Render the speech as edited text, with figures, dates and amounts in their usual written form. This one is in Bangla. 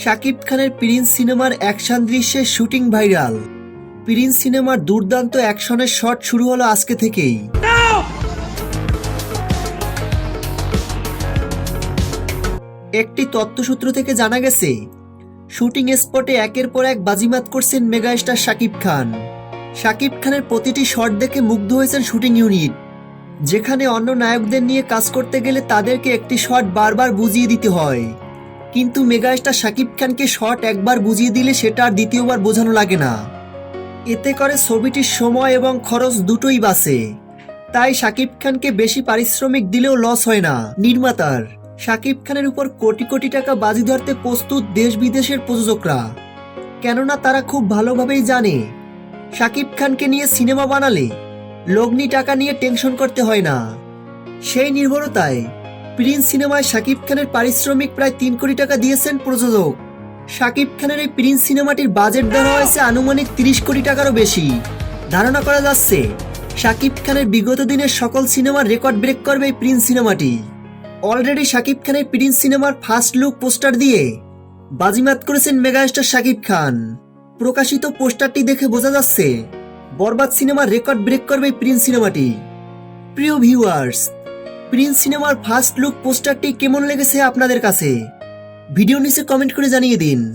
শাকিব খানের প্রিন্স সিনেমার অ্যাকশন দৃশ্যের শুটিং ভাইরাল। প্রিন্স সিনেমার দুর্দান্ত অ্যাকশনের শট শুরু হলো আজকে থেকেই। একটি তথ্যসূত্র থেকে জানা গেছে, শুটিং স্পটে একের পর এক বাজিমাত করছেন মেগাস্টার শাকিব খান। শাকিব খানের প্রতিটি শট দেখে মুগ্ধ হয়েছেন শুটিং ইউনিট। যেখানে অন্য নায়কদের নিয়ে কাজ করতে গেলে তাদেরকে একটি শট বারবার বুঝিয়ে দিতে হয়, কিন্তু মেগাস্টার শাকিব খানকে শট একবার বুঝিয়ে দিলে সেটা আর দ্বিতীয়বার বোঝানো লাগে না। এতে করে ছবিটির সময় এবং খরচ দুটোই বাঁচে। তাই শাকিব খানকে বেশি পারিশ্রমিক দিলেও লস হয় না নির্মাতার। শাকিব খানের উপর কোটি কোটি টাকা বাজি ধরতে প্রস্তুত দেশ বিদেশের প্রযোজকরা, কেননা তারা খুব ভালোভাবেই জানে শাকিব খানকে নিয়ে সিনেমা বানালে লগ্নি টাকা নিয়ে টেনশন করতে হয় না। সেই নির্ভরতায় প্রিন্স সিনেমায় শাকিব খানের পারিশ্রমিক প্রায় 3 কোটি টাকা দিয়েছেন প্রযোজক। শাকিব খানের এই প্রিন্স সিনেমাটির বাজেট ধরা হয়েছে আনুমানিক 30 কোটি টাকারও বেশি। ধারণা করা যাচ্ছে শাকিব খানের বিগত দিনের সকল সিনেমার রেকর্ড ব্রেক করবে এই প্রিন্স সিনেমাটি। অলরেডি শাকিব খানের প্রিন্স সিনেমার ফার্স্ট লুক পোস্টার দিয়ে বাজিমাত করেছেন মেগাস্টার শাকিব খান। প্রকাশিত পোস্টারটি দেখে বোঝা যাচ্ছে বরবাদ সিনেমার রেকর্ড ব্রেক করবে এই প্রিন্স সিনেমাটি। প্রিয় ভিউয়ার্স, প্রিন্স সিনেমার ফার্স্ট লুক পোস্টারটি কেমন লেগেছে আপনাদের কাছে? ভিডিও নিচে কমেন্ট করে জানিয়ে দিন।